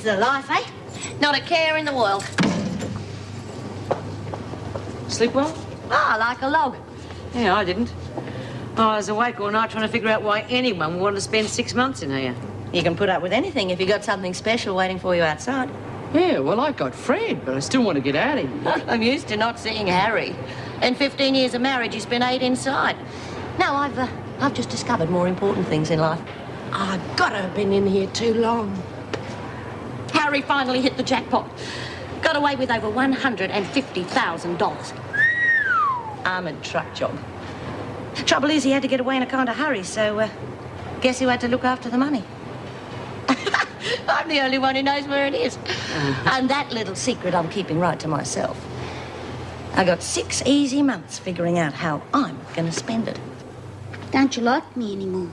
is the life, eh? Not a care in the world. Sleep well? Ah, like a log. Yeah, I didn't. I was awake all night trying to figure out why anyone would want to spend 6 months in here. You can put up with anything if you got something special waiting for you outside. Yeah, well, I got Fred, but I still want to get out of here. I'm used to not seeing Harry. In 15 years of marriage, you spent 8 inside. No, I've just discovered more important things in life. I've got to have been in here too long. Harry finally hit the jackpot. Got away with over $150,000. Armoured truck job. Trouble is, he had to get away in a kind of hurry, so guess who had to look after the money? I'm the only one who knows where it is. And that little secret I'm keeping right to myself. I got 6 easy months figuring out how I'm going to spend it. Don't you like me anymore?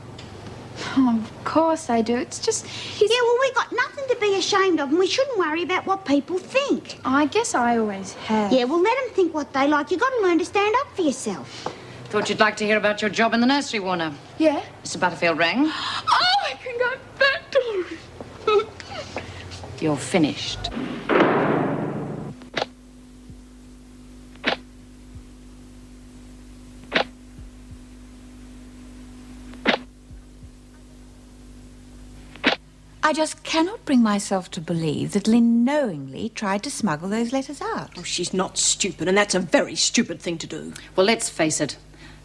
Oh, of course I do. It's just... Yeah, well, we got nothing to be ashamed of, and we shouldn't worry about what people think. I guess I always have. Yeah, well, let them think what they like. You got to learn to stand up for yourself. Thought you'd like to hear about your job in the nursery, Warner. Yeah? Mr. Butterfield rang. Oh, I can go back to it. You're finished. I just cannot bring myself to believe that Lynn knowingly tried to smuggle those letters out. Oh, she's not stupid, and that's a very stupid thing to do. Well, let's face it.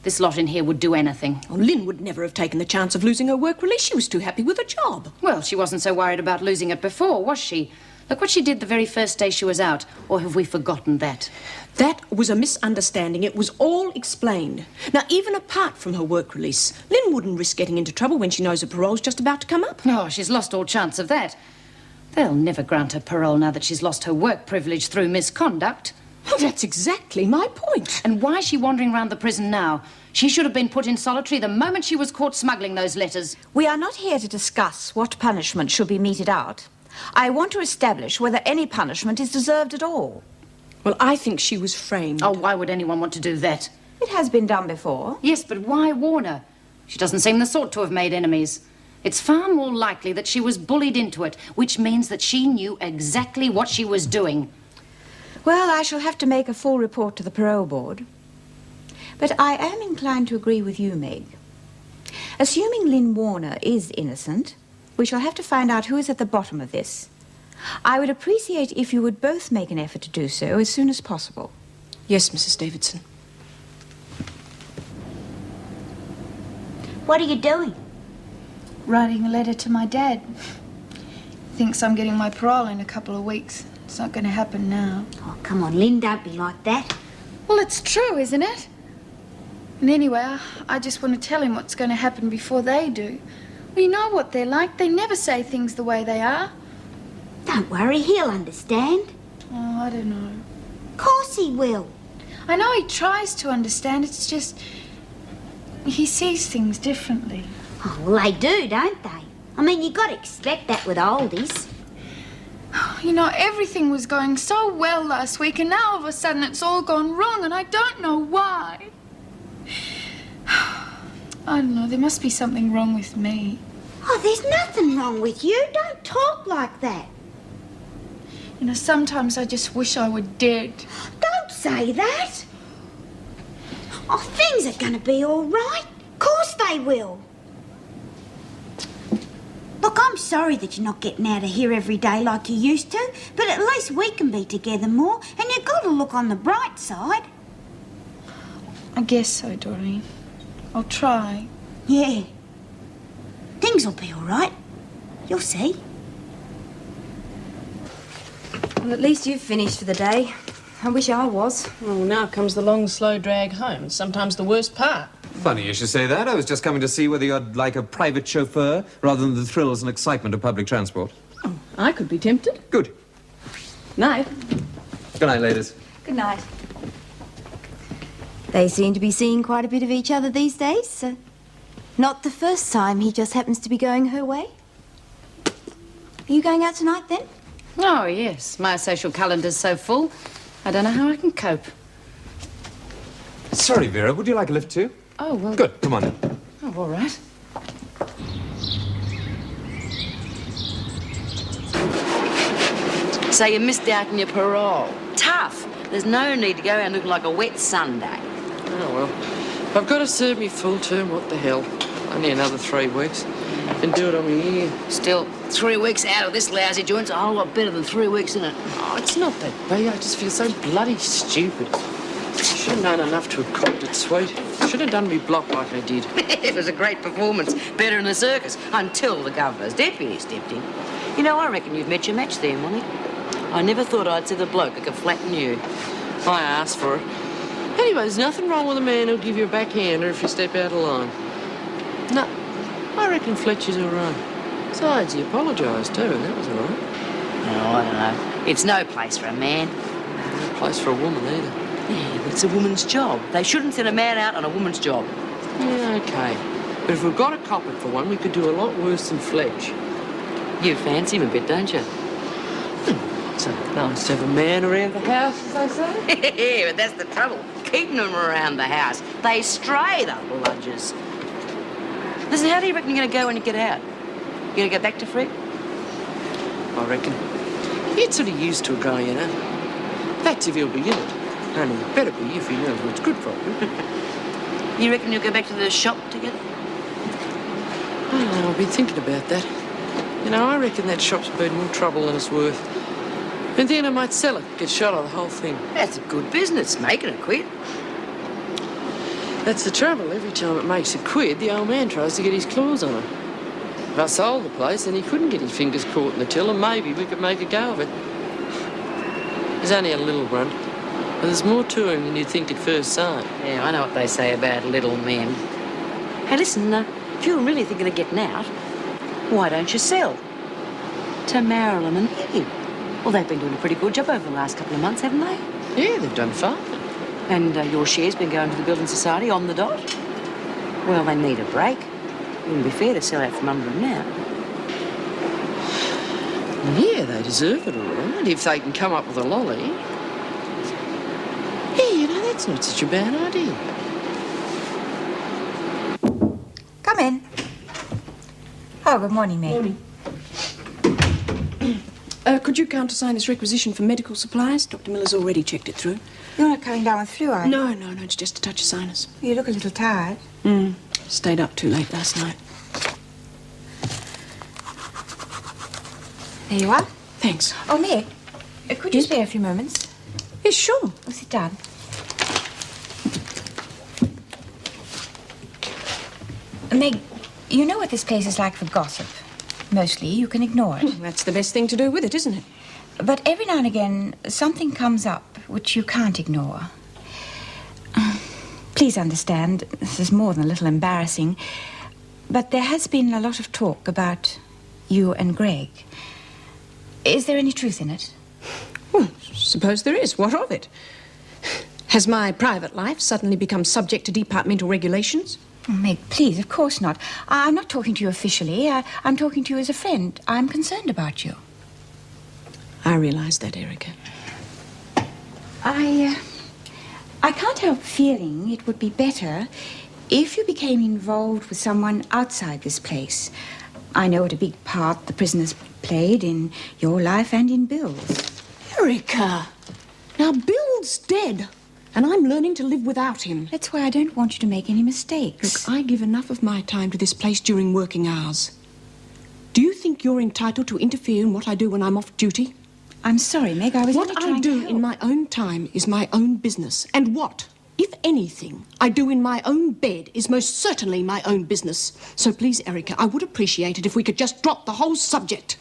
This lot in here would do anything. Oh, Lynn would never have taken the chance of losing her work release. She was too happy with her job. Well, she wasn't so worried about losing it before, was she? Look what she did the very first day she was out. Or have we forgotten that? That was a misunderstanding. It was all explained. Now, even apart from her work release, Lynn wouldn't risk getting into trouble when she knows her parole's just about to come up. Oh, she's lost all chance of that. They'll never grant her parole now that she's lost her work privilege through misconduct. Well, that's exactly my point. And why is she wandering around the prison now? She should have been put in solitary the moment she was caught smuggling those letters. We are not here to discuss what punishment should be meted out. I want to establish whether any punishment is deserved at all. Well, I think she was framed. Oh, why would anyone want to do that? It has been done before. Yes, but why Warner? She doesn't seem the sort to have made enemies. It's far more likely that she was bullied into it, which means that she knew exactly what she was doing. Well, I shall have to make a full report to the parole board. But I am inclined to agree with you, Meg. Assuming Lynn Warner is innocent, we shall have to find out who is at the bottom of this. I would appreciate if you would both make an effort to do so as soon as possible. Yes, Mrs. Davidson. What are you doing? Writing a letter to my dad. Thinks I'm getting my parole in a couple of weeks. It's not going to happen now. Oh, come on, Lynn, don't be like that. Well, it's true, isn't it? And anyway, I just want to tell him what's going to happen before they do. Well, you know what they're like. They never say things the way they are. Don't worry, he'll understand. Oh, I don't know. Of course he will. I know he tries to understand. It's just... he sees things differently. Oh, well, they do, don't they? I mean, you got to expect that with oldies. You know, everything was going so well last week, and now all of a sudden it's all gone wrong, and I don't know why. I don't know, there must be something wrong with me. Oh, there's nothing wrong with you. Don't talk like that. You know, sometimes I just wish I were dead. Don't say that. Oh, things are going to be all right. Of course they will. Look, I'm sorry that you're not getting out of here every day like you used to, but at least we can be together more, and you've got to look on the bright side. I guess so, Doreen. I'll try. Yeah. Things will be all right. You'll see. Well, at least you've finished for the day. I wish I was. Well, now comes the long, slow drag home. It's sometimes the worst part. Funny you should say that. I was just coming to see whether you'd like a private chauffeur rather than the thrills and excitement of public transport. Oh, I could be tempted. Good. Night. Good night, ladies. Good night. They seem to be seeing quite a bit of each other these days. So not the first time he just happens to be going her way. Are you going out tonight, then? Oh, yes. My social calendar's so full, I don't know how I can cope. Sorry, Vera. Would you like a lift too? Oh, well... Good. Come on in. Oh, all right. So you missed out on your parole. Tough. There's no need to go around looking like a wet Sunday. Oh, well. If I've got to serve me full term, what the hell? Only another 3 weeks. Can do it on me here. Still, 3 weeks out of this lousy joint's a whole lot better than 3 weeks in it. Oh, it's not that bad. I just feel so bloody stupid. I should have known enough to have copped it sweet. Should have done me block like I did. It was a great performance. Better than the circus. Until the governor's deputy stepped in. You know, I reckon you've met your match there, Molly. I never thought I'd see the bloke that could flatten you. I asked for it. Anyway, there's nothing wrong with a man who'll give you a backhander if you step out of line. No, I reckon Fletcher's all right. Besides, he apologised too, and that was all right. No, I don't know. It's no place for a man. No place for a woman either. Yeah, but it's a woman's job. They shouldn't send a man out on a woman's job. Yeah, OK. But if we've got to cop it for one, we could do a lot worse than Fletch. You fancy him a bit, don't you? So nice to have a man around the house, as they say. Yeah, but that's the trouble. Keeping them around the house. They stray, the bludgers. Listen, how do you reckon you're going to go when you get out? You going to go back to Fred? I reckon. You get sort of used to a guy, you know. That's if he'll be in it. Only it better be if he knows what's good for him. You reckon you'll go back to the shop together? Oh, I've been thinking about that. You know, I reckon that shop's been more trouble than it's worth. And then I might sell it, get shot of the whole thing. That's a good business, making it quit. That's the trouble. Every time it makes a quid, the old man tries to get his claws on it. If I sold the place, then he couldn't get his fingers caught in the till, and maybe we could make a go of it. He's only a little runt, but there's more to him than you'd think at first sight. Yeah, I know what they say about little men. Hey, listen, if you're really thinking of getting out, why don't you sell? To Marilyn and Peggy. Well, they've been doing a pretty good job over the last couple of months, haven't they? Yeah, they've done fine. And your share's been going to the Building Society on the dot. Well, they need a break. It wouldn't be fair to sell out from under them now. Yeah, they deserve it all right, if they can come up with a lolly. Yeah, you know, that's not such a bad idea. Come in. Oh, good morning, Meg. Morning. Could you countersign this requisition for medical supplies? Dr. Miller's already checked it through. You're not coming down with flu, are you? No, it's just a touch of sinus. You look a little tired. Stayed up too late last night. There you are. Thanks. Oh, Meg, could you spare a few moments? Yes, sure. Oh, sit down. Meg, you know what this place is like for gossip. Mostly, you can ignore it. That's the best thing to do with it, isn't it? But every now and again, something comes up which you can't ignore. Please understand, this is more than a little embarrassing, but there has been a lot of talk about you and Greg. Is there any truth in it? Well, suppose there is. What of it? Has my private life suddenly become subject to departmental regulations? Oh, Meg, please, of course not. I'm not talking to you officially. I'm talking to you as a friend. I'm concerned about you. I realise that, Erica. I can't help feeling it would be better if you became involved with someone outside this place. I know what a big part the prisoners played in your life and in Bill's. Erica! Now, Bill's dead, and I'm learning to live without him. That's why I don't want you to make any mistakes. Look, I give enough of my time to this place during working hours. Do you think you're entitled to interfere in what I do when I'm off duty? I'm sorry, Meg, I was only What I trying to do help. in my own time is my own business. And what, if anything, I do in my own bed is most certainly my own business. So please, Erica, I would appreciate it if we could just drop the whole subject.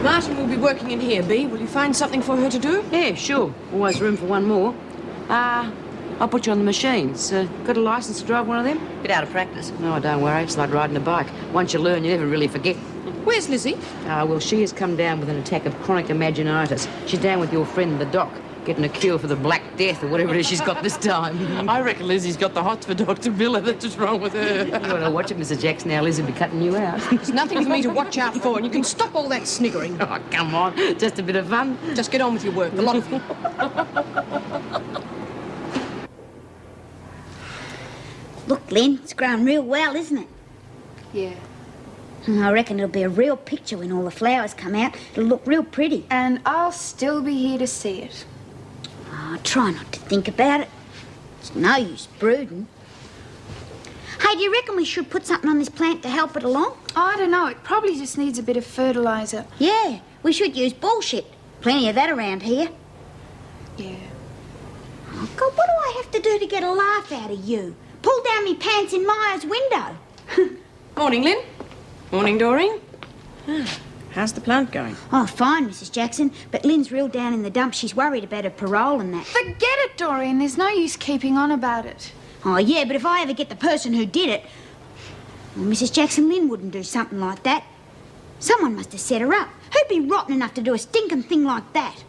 Martin will be working in here, Bea. Will you find something for her to do? Yeah, sure. Always room for one more. I'll put you on the machines. Got a licence to drive one of them? Bit out of practice. No, don't worry. It's like riding a bike. Once you learn, you never really forget. Where's Lizzie? Well, she has come down with an attack of chronic imaginitis. She's down with your friend, the doc, getting a cure for the Black Death or whatever it is she's got this time. I reckon Lizzie's got the hots for Dr. Miller. That's what's wrong with her. You want to watch it, Mr. Jackson. Now Liz will be cutting you out. There's nothing for me to watch out for, and you can stop all that sniggering. Oh, come on. Just a bit of fun. Just get on with your work, the lot of you. Look, Lynn, it's grown real well, isn't it? Yeah. I reckon it'll be a real picture when all the flowers come out. It'll look real pretty. And I'll still be here to see it. Oh, try not to think about it. It's no use brooding. Hey, do you reckon we should put something on this plant to help it along? I don't know. It probably just needs a bit of fertiliser. Yeah, we should use bullshit. Plenty of that around here. Yeah. Oh, God, what do I have to do to get a laugh out of you? Pull down me pants in Maya's window. Morning, Lynn. Morning, Doreen. How's the plant going? Oh, fine, Mrs. Jackson. But Lynn's real down in the dumps. She's worried about her parole and that. Forget it, Doreen. There's no use keeping on about it. Oh, yeah, but if I ever get the person who did it... Well, Mrs. Jackson, Lynn wouldn't do something like that. Someone must have set her up. Who'd be rotten enough to do a stinking thing like that?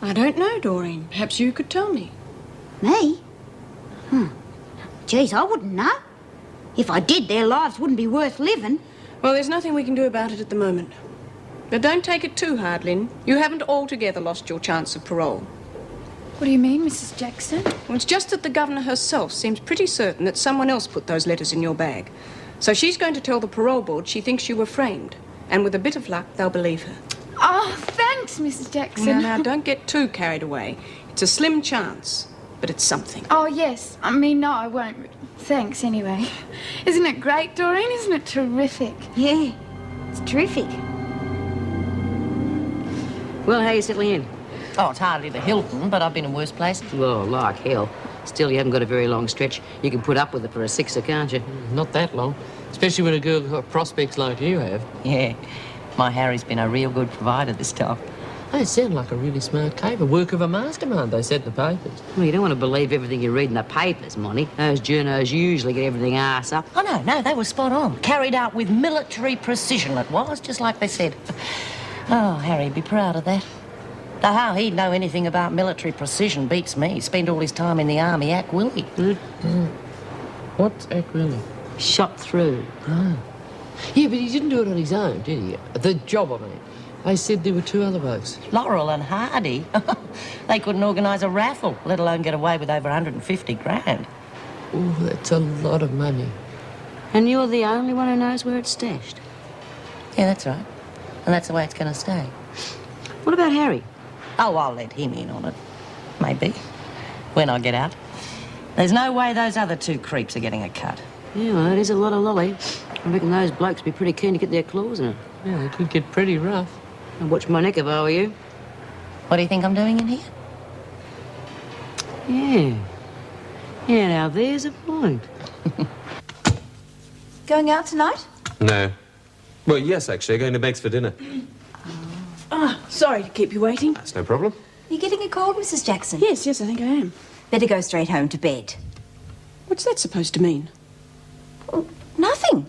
I don't know, Doreen. Perhaps you could tell me. Me? Geez, I wouldn't know. If I did, their lives wouldn't be worth living. Well, there's nothing we can do about it at the moment. But don't take it too hard, Lynn. You haven't altogether lost your chance of parole. What do you mean, Mrs. Jackson? Well, it's just that the governor herself seems pretty certain that someone else put those letters in your bag. So she's going to tell the parole board she thinks you were framed. And with a bit of luck, they'll believe her. Oh, thanks, Mrs. Jackson. Now, don't get too carried away. It's a slim chance, but it's something. Oh, yes. I mean, no, I won't. Thanks, anyway. Isn't it great, Doreen? Isn't it terrific? Yeah, it's terrific. Well, how are you settling in? Oh, it's hardly the Hilton, but I've been in worse places. Well, like hell. Still, you haven't got a very long stretch. You can put up with it for a sixer, can't you? Not that long. Especially when a girl got prospects like you have. Yeah, my Harry's been a real good provider this time. They sound like a really smart caper. Work of a mastermind, they said in the papers. Well, you don't want to believe everything you read in the papers, Monty. Those journos usually get everything arse up. Oh, no, they were spot on. Carried out with military precision, it was, just like they said. Oh, Harry'd be proud of that. Now, how he'd know anything about military precision beats me. He spent all his time in the army, Ack Willie. What's Ack Willie? Shot through. Oh. Yeah, but he didn't do it on his own, did he? The job, I mean. They said there were two other blokes. Laurel and Hardy. They couldn't organise a raffle, let alone get away with over 150 grand. Oh, that's a lot of money. And you're the only one who knows where it's stashed. Yeah, that's right. And that's the way it's going to stay. What about Harry? Oh, I'll let him in on it. Maybe. When I get out. There's no way those other two creeps are getting a cut. Yeah, well, it is a lot of lolly. I reckon those blokes would be pretty keen to get their claws in it. Yeah, it could get pretty rough. I'd watch my neck if I were you. What do you think I'm doing in here? Yeah. Yeah, now there's a point. Going out tonight? No. Well, yes, actually. Going to Meg's for dinner. Sorry to keep you waiting. That's no problem. You getting a cold, Mrs. Jackson? Yes, I think I am. Better go straight home to bed. What's that supposed to mean? Oh, nothing.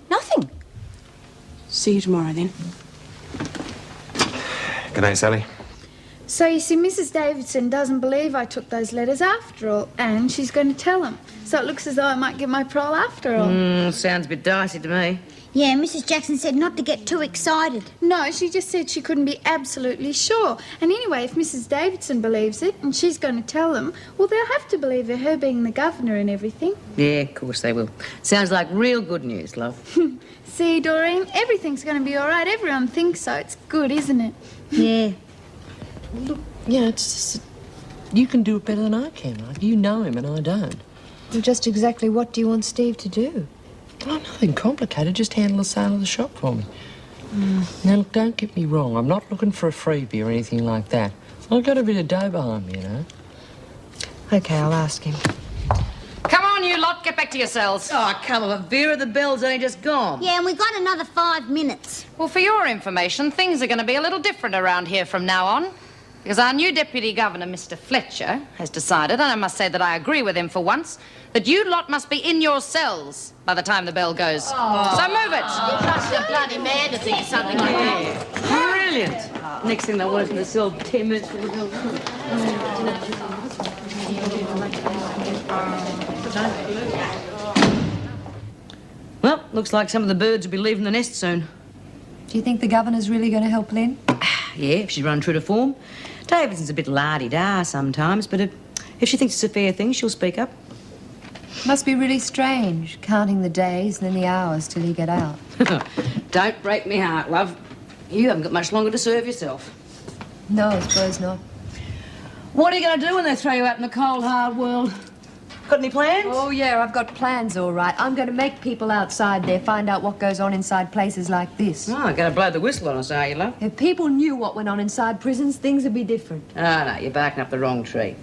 See you tomorrow, then. Good night, Sally. So, you see, Mrs. Davidson doesn't believe I took those letters after all, and she's going to tell him. So it looks as though I might get my parole after all. Sounds a bit dicey to me. Yeah, Mrs. Jackson said not to get too excited. No, she just said she couldn't be absolutely sure. And anyway, if Mrs. Davidson believes it and she's going to tell them, well, they'll have to believe her being the governor and everything. Yeah, of course they will. Sounds like real good news, love. See, Doreen, everything's going to be all right. Everyone thinks so. It's good, isn't it? Yeah. Look, yeah, it's just... You can do it better than I can. Like, you know him and I don't. Well, just exactly what do you want Steve to do? Oh, nothing complicated. Just handle the sale of the shop for me. Now, look, don't get me wrong. I'm not looking for a freebie or anything like that. I've got a bit of dough behind me, you know. Okay, I'll ask him. Come on, you lot, get back to your cells. Oh, come on, Vera, the bell's only just gone. Yeah, and we got another 5 minutes. Well, for your information, things are going to be a little different around here from now on. Because our new Deputy Governor, Mr. Fletcher, has decided, and I must say that I agree with him for once, that you lot must be in your cells by the time the bell goes. So move it. You're bloody mad to think of something like that. Brilliant. Next thing they want us in the cell 10 minutes for the bell. Well, looks like some of the birds will be leaving the nest soon. Do you think the governor's really going to help Lynn? Yeah, if she's run true to form. Davidson's a bit la-di-da sometimes, but if she thinks it's a fair thing, she'll speak up. Must be really strange, counting the days and then the hours till you get out. Don't break me heart, love. You haven't got much longer to serve yourself. No, I suppose not. What are you going to do when they throw you out in the cold, hard world? Got any plans? Oh, yeah, I've got plans, all right. I'm going to make people outside there find out what goes on inside places like this. Oh, going to blow the whistle on us, are you, love? If people knew what went on inside prisons, things would be different. Oh, no, you're barking up the wrong tree.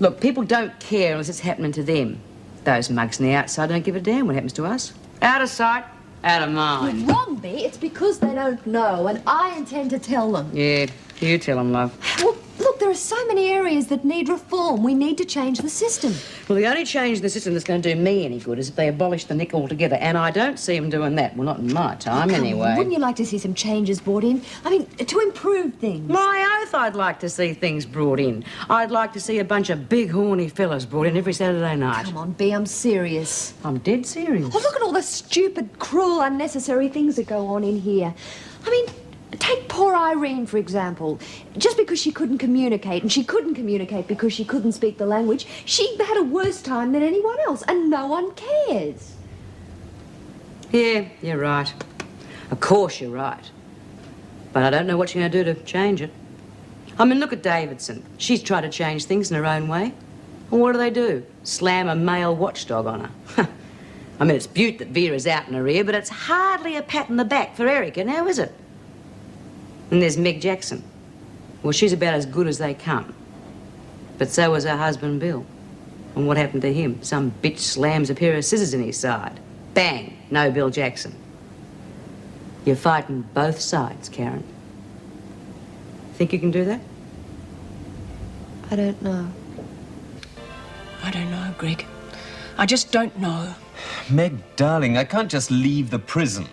Look, people don't care unless it's happening to them. Those mugs on the outside don't give a damn what happens to us. Out of sight, out of mind. You're wrong, Bea. It's because they don't know, and I intend to tell them. Yeah, you tell them, love. Well, look, there are so many areas that need reform. We need to change the system. Well, the only change in the system that's going to do me any good is if they abolish the nick altogether, and I don't see them doing that. Well, not in my time, anyway. Wouldn't you like to see some changes brought in? I mean, to improve things. My oath, I'd like to see things brought in. I'd like to see a bunch of big, horny fellas brought in every Saturday night. Come on, Bea, I'm serious. I'm dead serious. Oh, look at all the stupid, cruel, unnecessary things that go on in here. I mean, take poor Irene, for example. Just because she couldn't communicate, and she couldn't communicate because she couldn't speak the language, she had a worse time than anyone else, and no one cares. Yeah, you're right. Of course you're right. But I don't know what you're going to do to change it. I mean, look at Davidson. She's tried to change things in her own way. And what do? Slam a male watchdog on her. I mean, it's beaut that Vera's out in her ear, but it's hardly a pat in the back for Erica, now is it? And there's Meg Jackson. Well, she's about as good as they come. But so was her husband, Bill. And what happened to him? Some bitch slams a pair of scissors in his side. Bang, no Bill Jackson. You're fighting both sides, Karen. Think you can do that? I don't know. I don't know, Greg. I just don't know. Meg, darling, I can't just leave the prison.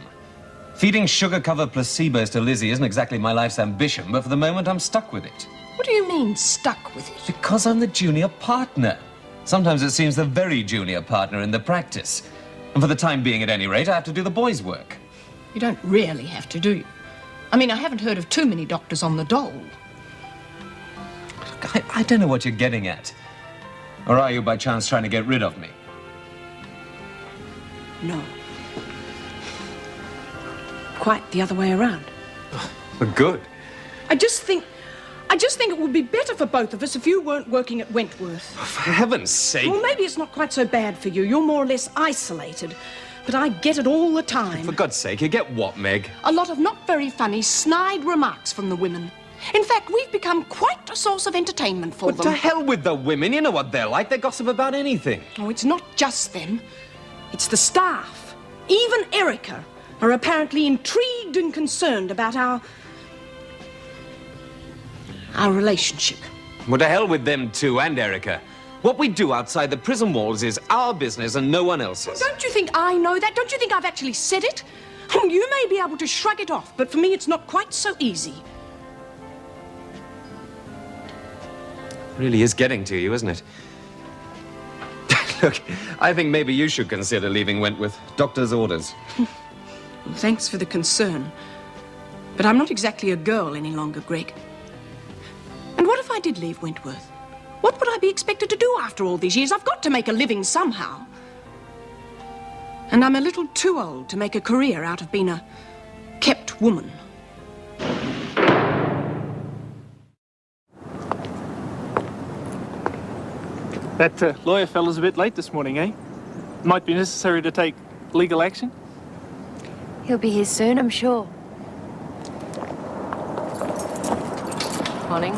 Feeding sugar-covered placebos to Lizzie isn't exactly my life's ambition, but for the moment I'm stuck with it. What do you mean, stuck with it? Because I'm the junior partner. Sometimes it seems the very junior partner in the practice. And for the time being, at any rate, I have to do the boys' work. You don't really have to, do you? I mean, I haven't heard of too many doctors on the dole. Look, I don't know what you're getting at. Or are you, by chance, trying to get rid of me? No. Quite the other way around. Good. I just think it would be better for both of us if you weren't working at Wentworth. For heaven's sake. Well, maybe it's not quite so bad for you. You're more or less isolated. But I get it all the time. For God's sake, you get what, Meg? A lot of not very funny, snide remarks from the women. In fact, we've become quite a source of entertainment for But them. to hell with the women. You know what they're like. They gossip about anything. Oh, it's not just them. It's the staff. Even Erica are apparently intrigued and concerned about our relationship. Well, to hell with them too, and Erica. What we do outside the prison walls is our business and no one else's. Don't you think I know that? Don't you think I've actually said it? You may be able to shrug it off, but for me it's not quite so easy. Really is getting to you, isn't it? Look, I think maybe you should consider leaving Wentworth. Doctor's orders. Thanks for the concern. But I'm not exactly a girl any longer, Greg. And what if I did leave Wentworth? What would I be expected to do after all these years? I've got to make a living somehow. And I'm a little too old to make a career out of being a kept woman. That lawyer fella's a bit late this morning, eh? Might be necessary to take legal action. He'll be here soon, I'm sure. Morning.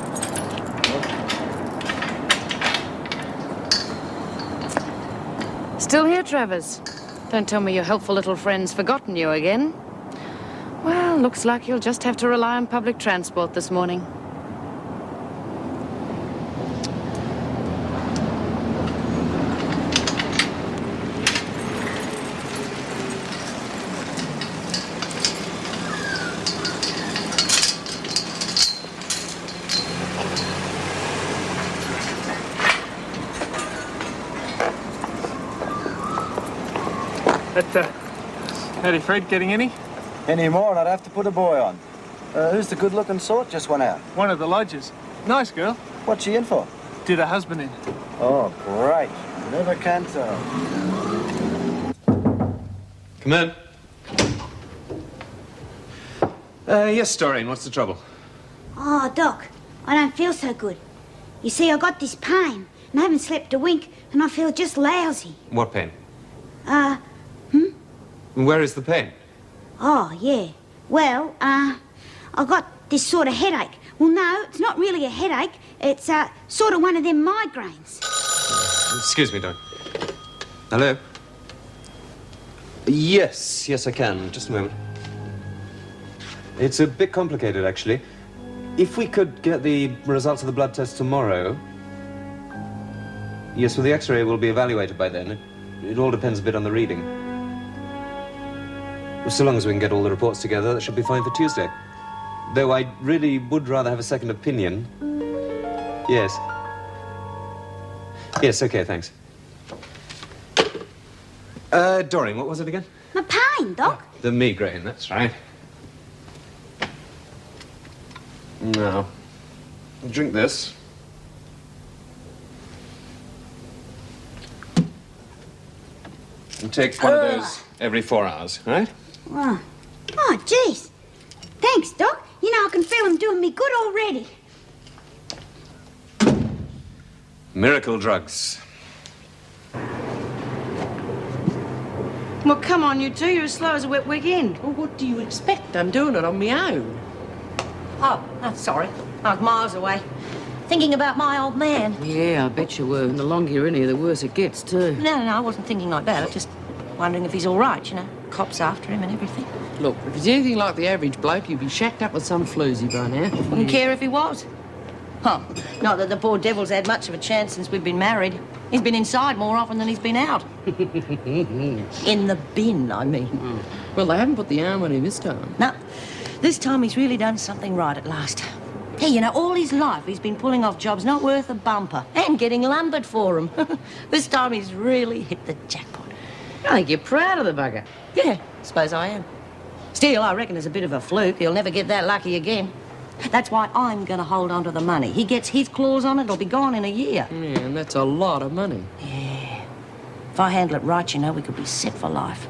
Still here, Travers? Don't tell me your helpful little friend's forgotten you again. Well, looks like you'll just have to rely on public transport this morning. Howdy, Fred, getting any? Any more and I'd have to put a boy on. Who's the good-looking sort just went out? One of the lodgers. Nice girl. What's she in for? Did her husband in. Oh, great. Never can tell. Come in. Yes, Doreen, what's the trouble? Oh, Doc, I don't feel so good. You see, I got this pain, and I haven't slept a wink, and I feel just lousy. What pain? Hmm? Where is the pain? Oh, yeah. Well, I got this sort of headache. Well, no, it's not really a headache. It's, sort of one of them migraines. Excuse me, Doreen. Hello? Yes, I can. Just a moment. It's a bit complicated, actually. If we could get the results of the blood test tomorrow... Yes, well, the X-ray will be evaluated by then. It all depends a bit on the reading. Well, so long as we can get all the reports together, that should be fine for Tuesday. Though I really would rather have a second opinion. Yes. Yes, okay, thanks. Doreen, what was it again? My pain, Doc. The migraine, that's right. Now, drink this. And take one of those every 4 hours, right? Oh, jeez. Thanks, Doc. You know, I can feel them doing me good already. Miracle drugs. Well, come on, you two. You're as slow as a wet weekend. Well, what do you expect? I'm doing it on my own. Oh, sorry. I was miles away. Thinking about my old man. Yeah, I bet you were. And the longer you're in here, the worse it gets, too. No, I wasn't thinking like that. I was just wondering if he's all right, you know. Cops after him and everything. Look, if he's anything like the average bloke, you'd be shacked up with some floozy by now. Wouldn't care if he was. Huh. Not that the poor devil's had much of a chance since we've been married. He's been inside more often than he's been out. In the bin, I mean. Well, they haven't put the arm on him this time. No. This time he's really done something right at last. Hey, you know, all his life he's been pulling off jobs not worth a bumper and getting lumbered for them. This time he's really hit the jackpot. I think you're proud of the bugger. Yeah, suppose I am. Still, I reckon it's a bit of a fluke. He'll never get that lucky again. That's why I'm going to hold on to the money. He gets his claws on it, it'll be gone in a year. Yeah, and that's a lot of money. Yeah. If I handle it right, you know, we could be set for life.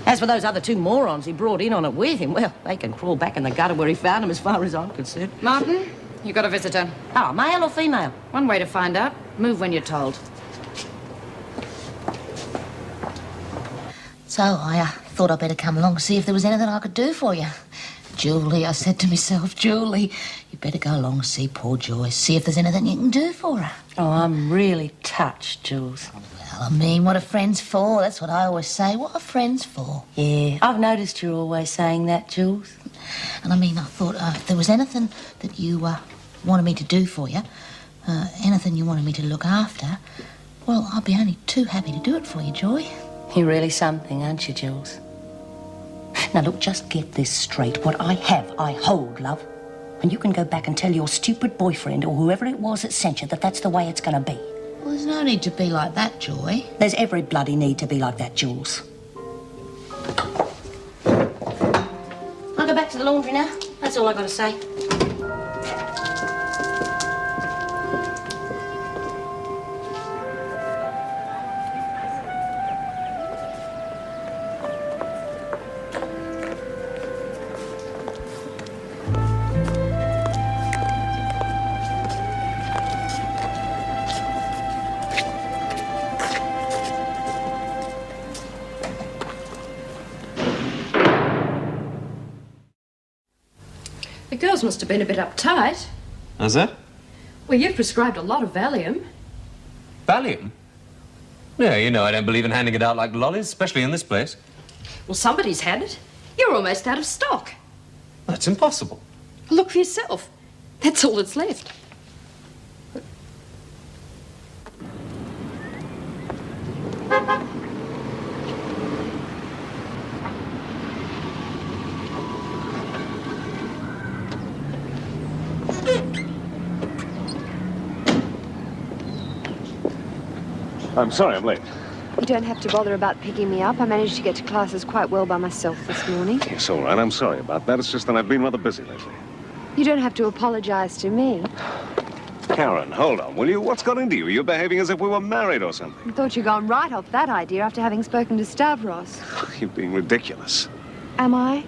As for those other two morons he brought in on it with him, well, they can crawl back in the gutter where he found them as far as I'm concerned. Martin, you got a visitor. Oh, male or female? One way to find out. Move when you're told. So I thought I'd better come along and see if there was anything I could do for you. Julie, I said to myself, Julie, you better go along and see poor Joyce, see if there's anything you can do for her. Oh, I'm really touched, Jules. Well, I mean, what are friends for? That's what I always say. What are friends for? Yeah, I've noticed you're always saying that, Jules. And I mean, I thought if there was anything that you wanted me to do for you, anything you wanted me to look after, well, I'd be only too happy to do it for you, Joy. You're really something, aren't you, Jules? Now, look, just get this straight. What I have, I hold, love. And you can go back and tell your stupid boyfriend or whoever it was that sent you that that's the way it's going to be. Well, there's no need to be like that, Joy. There's every bloody need to be like that, Jules. I'll go back to the laundry now. That's all I've got to say. The girls must have been a bit uptight. How's that? Well, you've prescribed a lot of Valium. Valium? Yeah, you know I don't believe in handing it out like lollies, especially in this place. Well, somebody's had it. You're almost out of stock. That's impossible. Look for yourself. That's all that's left. I'm sorry I'm late. You don't have to bother about picking me up. I managed to get to classes quite well by myself this morning. It's all right. I'm sorry about that. It's just that I've been rather busy lately. You don't have to apologize to me. Karen, hold on, will you? What's got into you? You're behaving as if we were married or something. I thought you'd gone right off that idea after having spoken to Stavros. You're being ridiculous. Am I?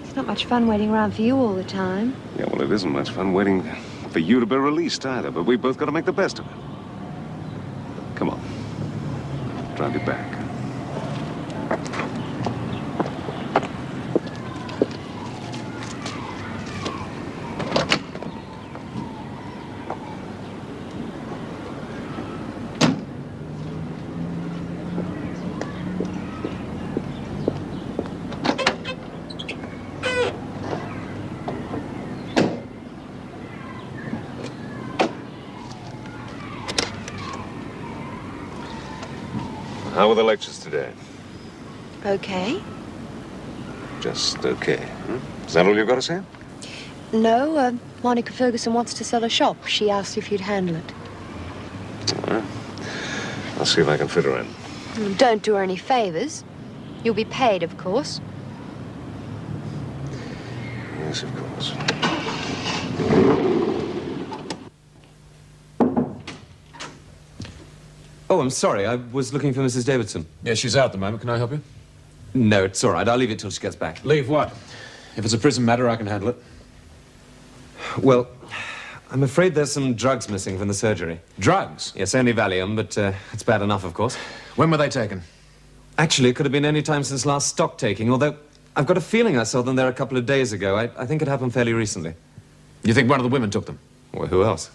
It's not much fun waiting around for you all the time. Yeah, well, it isn't much fun waiting for you to be released either, but we've both got to make the best of it. Come on. Drive you back. How were the lectures today? Okay. Just okay. Is that all you've got to say? No, Monica Ferguson wants to sell a shop. She asked if you'd handle it. All right. I'll see if I can fit her in. Don't do her any favors. You'll be paid, of course. Yes, of course. Oh, I'm sorry. I was looking for Mrs. Davidson. Yeah, she's out at the moment. Can I help you? No, it's all right. I'll leave it till she gets back. Leave what? If it's a prison matter, I can handle it. Well, I'm afraid there's some drugs missing from the surgery. Drugs? Yes, only Valium, but it's bad enough, of course. When were they taken? Actually, it could have been any time since last stock taking, although I've got a feeling I saw them there a couple of days ago. I think it happened fairly recently. You think one of the women took them? Well, who else?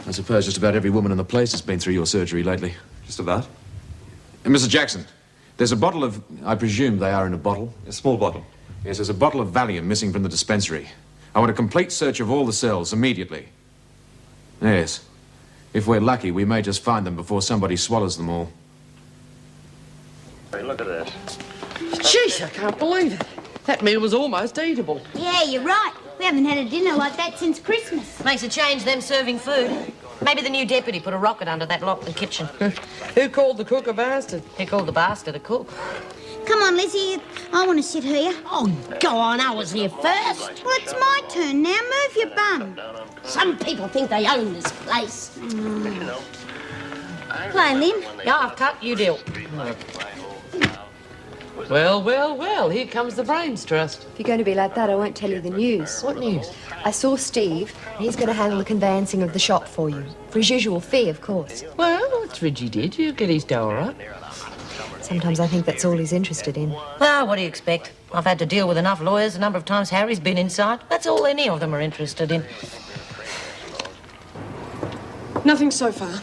I suppose just about every woman in the place has been through your surgery lately. Just about. And Mr. Jackson, there's a bottle of... I presume they are in a bottle? A small bottle. Yes, there's a bottle of Valium missing from the dispensary. I want a complete search of all the cells immediately. Yes. If we're lucky, we may just find them before somebody swallows them all. Hey, look at this. Jeez, I can't believe it. That meal was almost eatable. Yeah, you're right. We haven't had a dinner like that since Christmas. Makes a change, them serving food. Maybe the new deputy put a rocket under that locked kitchen. Who called the cook a bastard? He called the bastard a cook. Come on, Lizzie. I want to sit here. Oh, go on. I was here first. Well, it's my turn now. Move your bum. Some people think they own this place. Play, Lynn. Yeah, I've cut. You deal. Well, well, well, here comes the Brains Trust. If you're going to be like that, I won't tell you the news. What news? I saw Steve. He's going to handle the conveyancing of the shop for you. For his usual fee, of course. Well, what's Reggie did? You get his dough, all right? Sometimes I think that's all he's interested in. Well, what do you expect? I've had to deal with enough lawyers a number of times. Harry's been inside. That's all any of them are interested in. Nothing so far.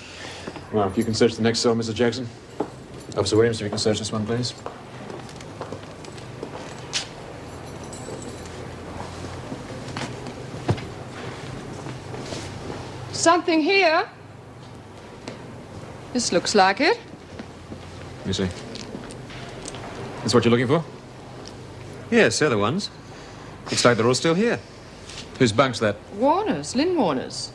Well, if you can search the next cell, Mr. Jackson. Officer Williams, if you can search this one, please. Something here. This looks like it. Let me see. That's what you're looking for? Yes, they're the ones. Looks like they're all still here. Whose bunk's that? Warner's, Lynn Warner's.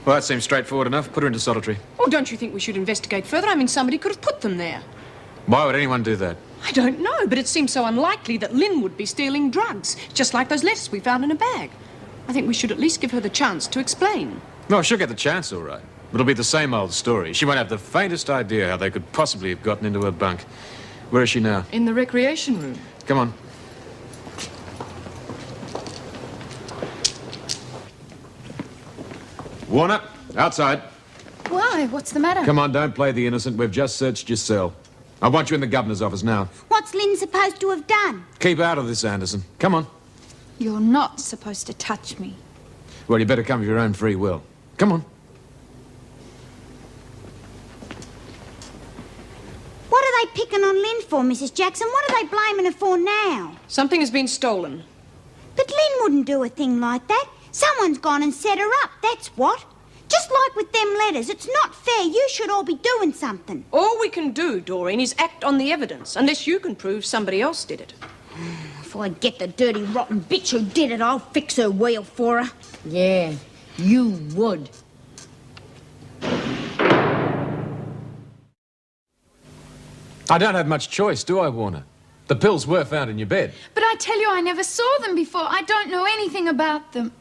Well, that seems straightforward enough. Put her into solitary. Oh, don't you think we should investigate further? I mean, somebody could have put them there. Why would anyone do that? I don't know, but it seems so unlikely that Lynn would be stealing drugs, just like those letters we found in a bag. I think we should at least give her the chance to explain. No, she'll get the chance, all right. But it'll be the same old story. She won't have the faintest idea how they could possibly have gotten into her bunk. Where is she now? In the recreation room. Come on. Warner, outside. Why? What's the matter? Come on, don't play the innocent. We've just searched your cell. I want you in the governor's office now. What's Lynn supposed to have done? Keep out of this, Anderson. Come on. You're not supposed to touch me. Well, you better come of your own free will. Come on. What are they picking on Lynn for, Mrs. Jackson? What are they blaming her for now? Something has been stolen. But Lynn wouldn't do a thing like that. Someone's gone and set her up, that's what. Just like with them letters, it's not fair. You should all be doing something. All we can do, Doreen, is act on the evidence, unless you can prove somebody else did it. If I get the dirty, rotten bitch who did it, I'll fix her wheel for her. Yeah, you would. I don't have much choice, do I, Warner? The pills were found in your bed. But I tell you, I never saw them before. I don't know anything about them.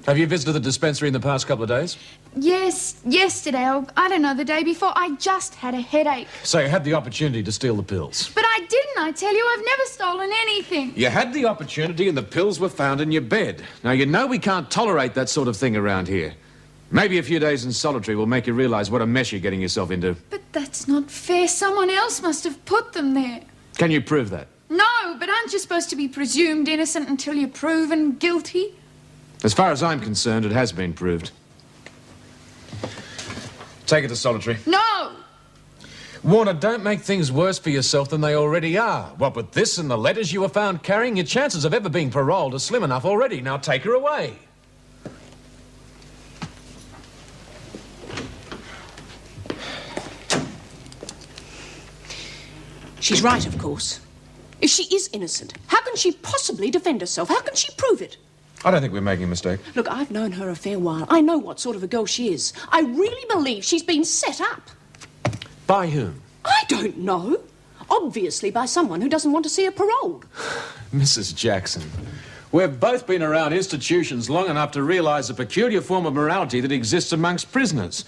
Have you visited the dispensary in the past couple of days? Yes, yesterday, or I don't know, the day before. I just had a headache. So you had the opportunity to steal the pills? But I didn't, I tell you. I've never stolen anything. You had the opportunity and the pills were found in your bed. Now, you know we can't tolerate that sort of thing around here. Maybe a few days in solitary will make you realise what a mess you're getting yourself into. But that's not fair. Someone else must have put them there. Can you prove that? No, but aren't you supposed to be presumed innocent until you're proven guilty? As far as I'm concerned, it has been proved. Take it to solitary. No! Warner, don't make things worse for yourself than they already are. What with this and the letters you were found carrying, your chances of ever being paroled are slim enough already. Now take her away. She's right, of course. If she is innocent, how can she possibly defend herself? How can she prove it? I don't think we're making a mistake. Look, I've known her a fair while. I know what sort of a girl she is. I really believe she's been set up. By whom? I don't know. Obviously by someone who doesn't want to see her paroled. Mrs. Jackson, we've both been around institutions long enough to realise the peculiar form of morality that exists amongst prisoners.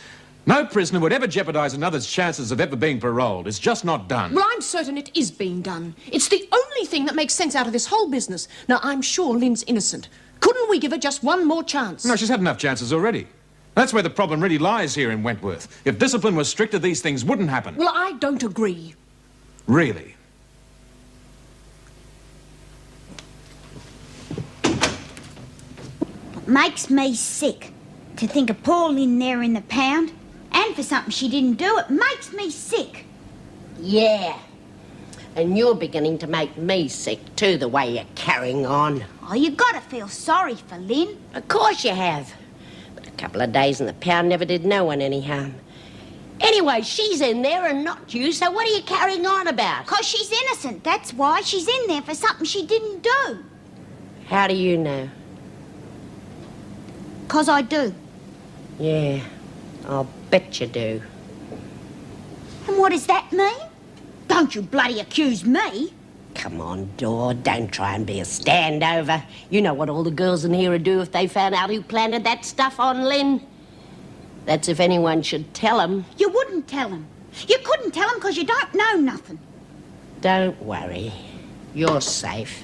No prisoner would ever jeopardise another's chances of ever being paroled. It's just not done. Well, I'm certain it is being done. It's the only thing that makes sense out of this whole business. Now, I'm sure Lynn's innocent. Couldn't we give her just one more chance? No, she's had enough chances already. That's where the problem really lies here in Wentworth. If discipline was stricter, these things wouldn't happen. Well, I don't agree. Really? It makes me sick to think of poor Lynn there in the pound, and for something she didn't do. It makes me sick. Yeah. And you're beginning to make me sick, too, the way you're carrying on. Oh, you gotta feel sorry for Lynn. Of course you have. But a couple of days in the pound never did no one any harm. Anyway, she's in there and not you, so what are you carrying on about? 'Cause she's innocent, that's why. She's in there for something she didn't do. How do you know? 'Cause I do. Yeah, I'll bet you do. And what does that mean? Don't you bloody accuse me. Come on, Dor, don't try and be a standover. You know what all the girls in here would do if they found out who planted that stuff on Lynn. That's if anyone should tell them. You wouldn't tell him. You couldn't tell him 'cause you don't know nothing. Don't worry. You're safe.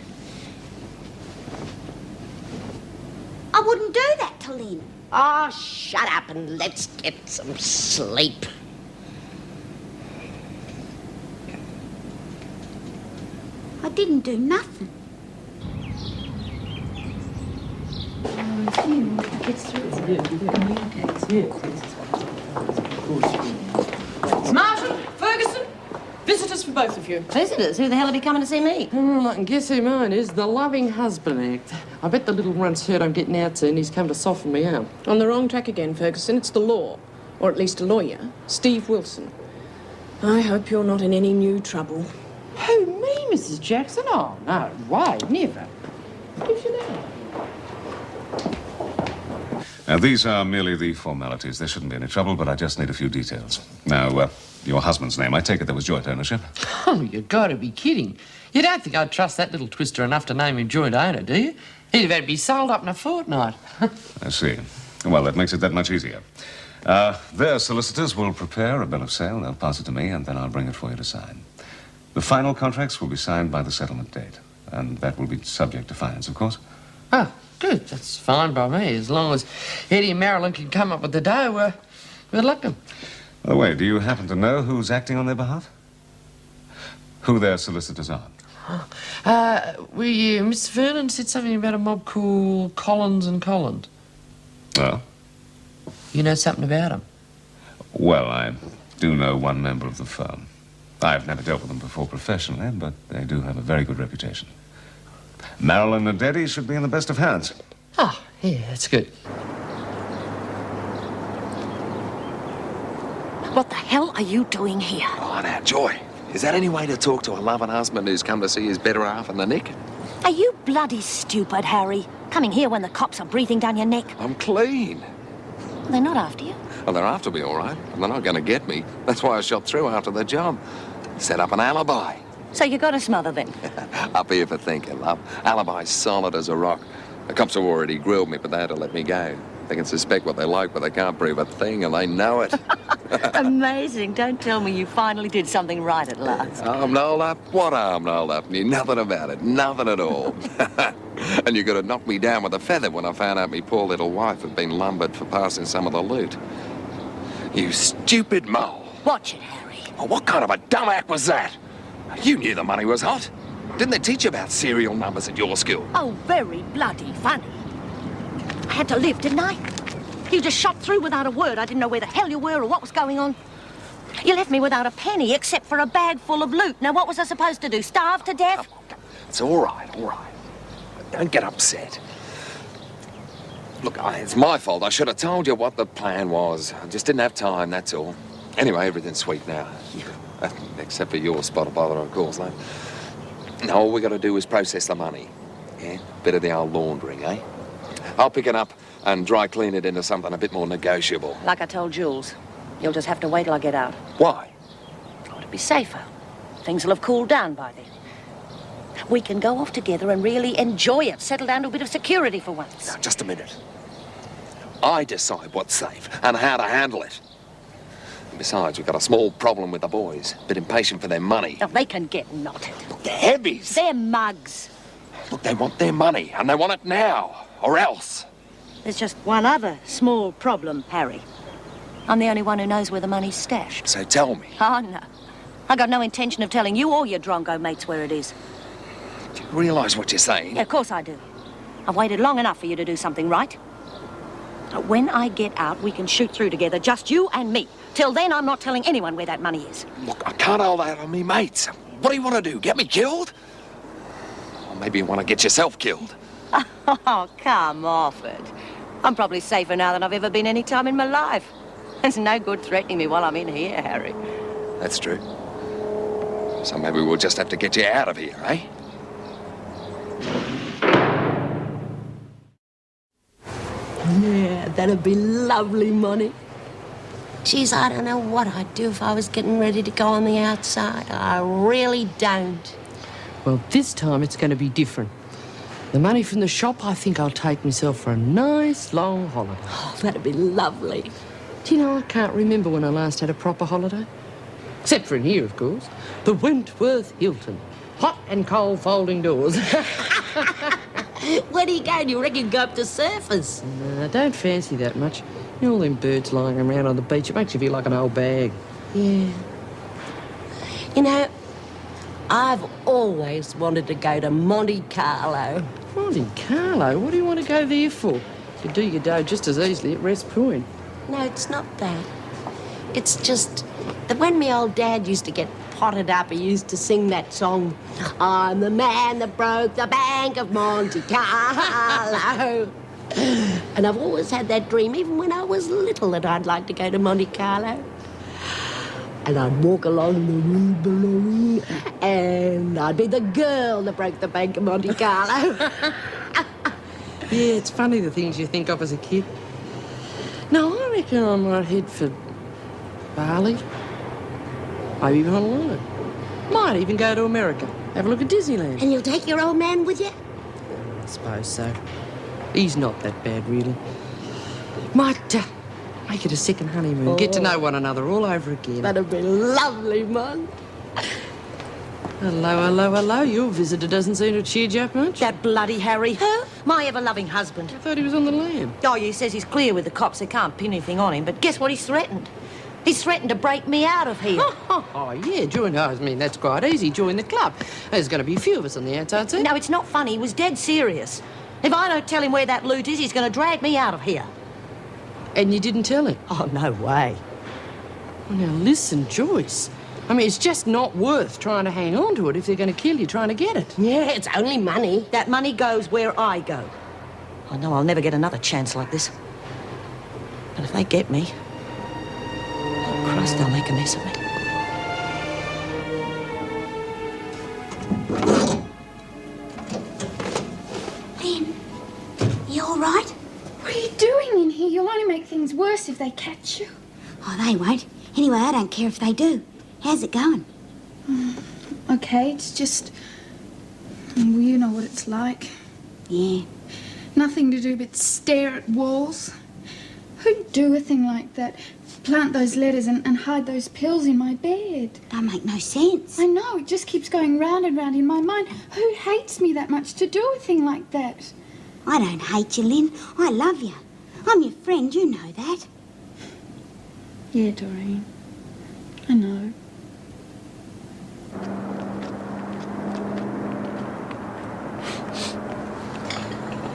I wouldn't do that to Lynn. Oh, shut up and let's get some sleep. I didn't do nothing. Marshall, Ferguson, visitors for both of you. Visitors? Who the hell will be coming to see me? I can guess who mine is. The Loving Husband Act. I bet the little runt's heard I'm getting out soon. He's come to soften me out. On the wrong track again, Ferguson. It's the law. Or at least a lawyer. Steve Wilson. I hope you're not in any new trouble. Who, me, Mrs. Jackson? Oh, no way, never. If you know. Now, these are merely the formalities. There shouldn't be any trouble, but I just need a few details. Now, your husband's name, I take it there was joint ownership? Oh, you've got to be kidding. You don't think I'd trust that little twister enough to name him joint owner, do you? He'd have had to be sold up in a fortnight. I see. Well, that makes it that much easier. Their solicitors will prepare a bill of sale. They'll pass it to me, and then I'll bring it for you to sign. The final contracts will be signed by the settlement date, and that will be subject to finance, of course. Oh, good. That's fine by me. As long as Eddie and Marilyn can come up with the dough, we'll let them. By the way, do you happen to know who's acting on their behalf? Who their solicitors are? Mr. Vernon said something about a mob called Collins and Collins. Well? You know something about them? Well, I do know one member of the firm. I've never dealt with them before professionally, but they do have a very good reputation. Marilyn and Eddie should be in the best of hands. Oh, yeah, that's good. What the hell are you doing here? Oh, now, Joy, is that any way to talk to a loving husband who's come to see his better half in the nick? Are you bloody stupid, Harry? Coming here when the cops are breathing down your neck? I'm clean. They're not after you. Well, they're after me, all right, and they're not going to get me. That's why I shot through after the job. Set up an alibi. So you got a smother then? Up here for thinking, love. Alibi's solid as a rock. The cops have already grilled me, but they had to let me go. They can suspect what they like, but they can't prove a thing, and they know it. Amazing. Don't tell me you finally did something right at last. Arm hold up? What arm hold up? Knew nothing about it. Nothing at all. And you could have knocked me down with a feather when I found out me poor little wife had been lumbered for passing some of the loot. You stupid mole. Watch it, Harry. Oh, what kind of a dumb act was that? You knew the money was hot. Didn't they teach you about serial numbers at your school? Oh, very bloody funny. I had to live, didn't I? You just shot through without a word. I didn't know where the hell you were or what was going on. You left me without a penny except for a bag full of loot. Now, what was I supposed to do? Starve to death? It's all right, all right. Don't get upset. Look, it's my fault. I should have told you what the plan was. I just didn't have time, that's all. Anyway, everything's sweet now. Except for your spot of bother, of course, though. Now, all we got to do is process the money. Yeah? Bit of the old laundering, eh? I'll pick it up and dry clean it into something a bit more negotiable. Like I told Jules, you'll just have to wait till I get out. Why? Oh, to be safer. Things will have cooled down by then. We can go off together and really enjoy it. Settle down to a bit of security for once. Now, just a minute. I decide what's safe and how to handle it. And besides, we've got a small problem with the boys. A bit impatient for their money. Oh, they can get knotted. Look, they're heavies. They're mugs. Look, they want their money, and they want it now, or else. There's just one other small problem, Harry. I'm the only one who knows where the money's stashed. So tell me. Oh, no. I got no intention of telling you or your drongo mates where it is. Do you realise what you're saying? Yeah, of course I do. I've waited long enough for you to do something right. When I get out, we can shoot through together, just you and me. Till then, I'm not telling anyone where that money is. Look, I can't hold out on me mates. What do you want to do, get me killed? Or maybe you want to get yourself killed. Oh, come off it. I'm probably safer now than I've ever been any time in my life. There's no good threatening me while I'm in here, Harry. That's true. So maybe we'll just have to get you out of here, eh? Yeah, that'd be lovely money. Geez, I don't know what I'd do if I was getting ready to go on the outside. I really don't. Well, this time it's going to be different. The money from the shop, I think I'll take myself for a nice long holiday. Oh, that'd be lovely. Do you know, I can't remember when I last had a proper holiday. Except for in here, of course. The Wentworth Hilton. Hot and cold folding doors. Where do you go? Do you reckon you go up to surfers? No, I don't fancy that much. You know, all them birds lying around on the beach, it makes you feel like an old bag. Yeah. You know, I've always wanted to go to Monte Carlo. Monte Carlo? What do you want to go there for? You could do your dough just as easily at West Point. No, it's not that. It's just that when me old dad used to get potted up, he used to sing that song, I'm the man that broke the bank of Monte Carlo. And I've always had that dream, even when I was little, that I'd like to go to Monte Carlo. And I'd walk along the rue below, and I'd be the girl that broke the bank of Monte Carlo. Yeah, it's funny the things you think of as a kid. No, I reckon I might head for Bali. Maybe Honolulu. Might even go to America. Have a look at Disneyland. And you'll take your old man with you? I suppose so. He's not that bad, really. Might make it a second honeymoon. Get to know one another all over again. That'd be lovely, Mum. Hello, hello, hello. Your visitor doesn't seem to have cheered you up much. That bloody Harry. Huh? My ever-loving husband. I thought he was on the lam. Oh, he says he's clear with the cops. They can't pin anything on him. But guess what he's threatened? He's threatened to break me out of here. Oh, yeah, join. I mean, that's quite easy. Join the club. There's going to be a few of us on the outside, see? No, it's not funny. He was dead serious. If I don't tell him where that loot is, he's going to drag me out of here. And you didn't tell him? Oh, no way. Well, now, listen, Joyce. I mean, it's just not worth trying to hang on to it if they're going to kill you trying to get it. Yeah, it's only money. That money goes where I go. I know I'll never get another chance like this. But if they get me, oh, Christ, they'll make a mess of me. Lynn, you all right? What are you doing in here? You'll only make things worse if they catch you. Oh, they won't. Anyway, I don't care if they do. How's it going? Okay, it's just... Well, you know what it's like. Yeah. Nothing to do but stare at walls. Who'd do a thing like that? Plant those letters and hide those pills in my bed. Don't make no sense. I know, it just keeps going round and round in my mind. Who hates me that much to do a thing like that? I don't hate you, Lynn. I love you. I'm your friend, you know that. Yeah, Doreen. I know.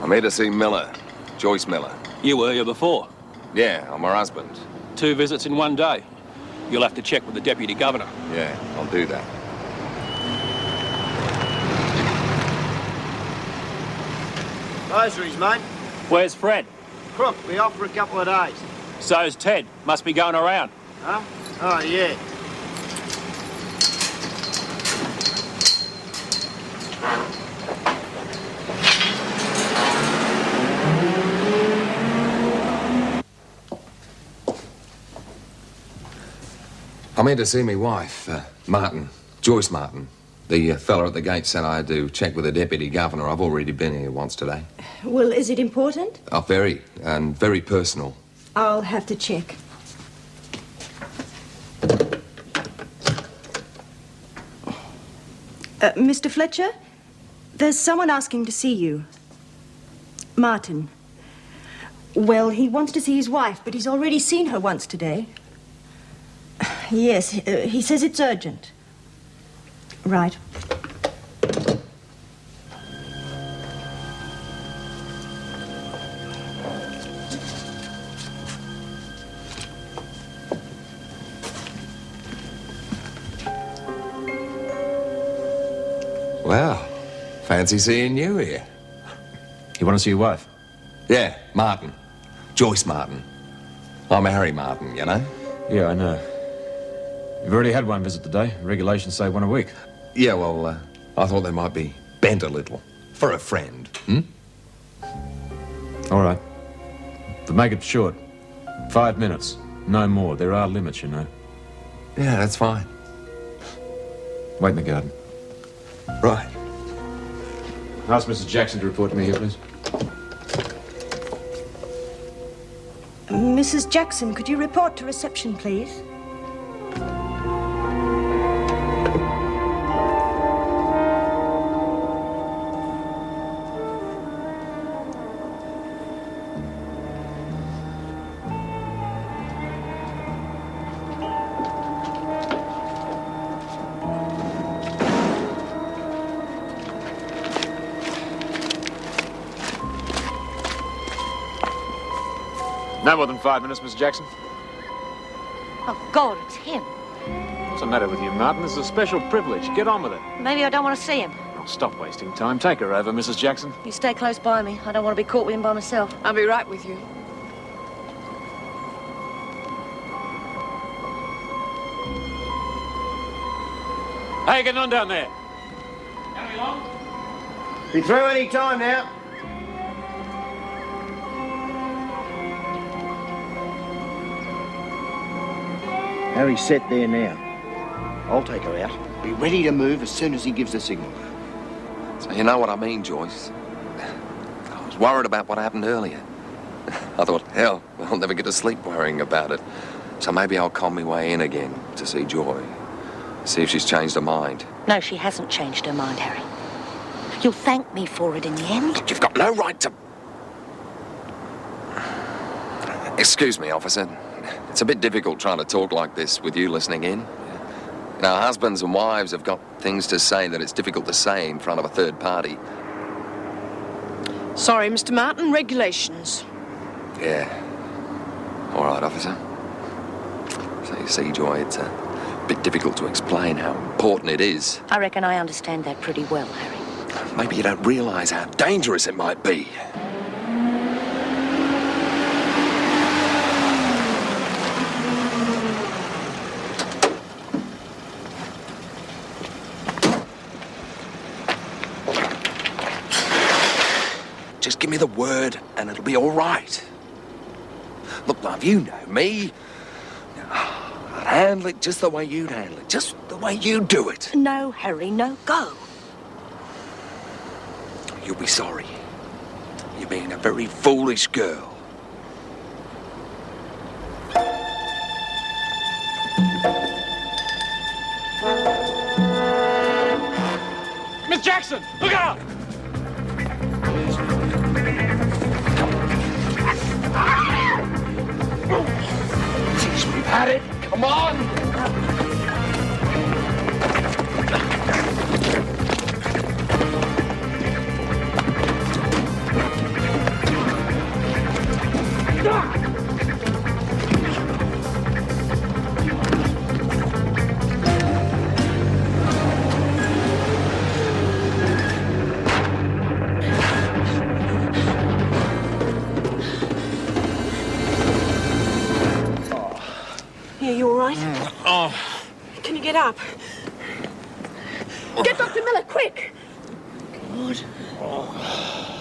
I'm here to see Miller, Joyce Miller. You were here before. Yeah, I'm her husband. 2 visits in 1 day. You'll have to check with the Deputy Governor. Yeah, I'll do that. Groceries, mate. Where's Fred? Crook, be off for a couple of days. So's Ted. Must be going around. Huh? Oh, yeah. I'm here to see my wife, Martin. Joyce Martin. The fella at the gate said I had to check with the Deputy Governor. I've already been here once today. Well, is it important? Oh, very, and very personal. I'll have to check. Mr. Fletcher, there's someone asking to see you. Martin. Well, he wants to see his wife, but he's already seen her once today. Yes, he says it's urgent. Right. Well, fancy seeing you here. You want to see your wife? Yeah, Martin. Joyce Martin. I'm Harry Martin, you know? Yeah, I know. You've already had 1 visit today. Regulations say 1 a week. Yeah, well, I thought they might be bent a little. For a friend, All right. But make it short. 5 minutes. No more. There are limits, you know. Yeah, that's fine. Wait in the garden. Right. Ask Mrs. Jackson to report to me here, please. Mrs. Jackson, could you report to reception, please? No more than 5 minutes, Mrs. Jackson. Oh, God, it's him. What's the matter with you, Martin? This is a special privilege. Get on with it. Maybe I don't want to see him. Oh, stop wasting time. Take her over, Mrs. Jackson. You stay close by me. I don't want to be caught with him by myself. I'll be right with you. How you getting on down there? Be through any time now. Harry's set there now. I'll take her out. Be ready to move as soon as he gives the signal. So you know what I mean, Joyce? I was worried about what happened earlier. I thought, hell, I'll never get to sleep worrying about it. So maybe I'll con my way in again to see Joy. See if she's changed her mind. No, she hasn't changed her mind, Harry. You'll thank me for it in the end. Look, you've got no right to... Excuse me, officer. It's a bit difficult trying to talk like this with you listening in. You know, husbands and wives have got things to say that it's difficult to say in front of a third party. Sorry, Mr. Martin, regulations. Yeah. All right, officer. So you see, Joy, it's a bit difficult to explain how important it is. I reckon I understand that pretty well, Harry. Maybe you don't realise how dangerous it might be. Just give me the word and it'll be all right. Look, love, you know me. I'd handle it just the way you'd handle it. Just the way you do it. No, Harry, no, go. You'll be sorry. You're being a very foolish girl. Miss Jackson, look out! Jeez, we've had it. Come on. Yeah, you all right? Oh. Can you get up? Get Dr. Miller, quick! God.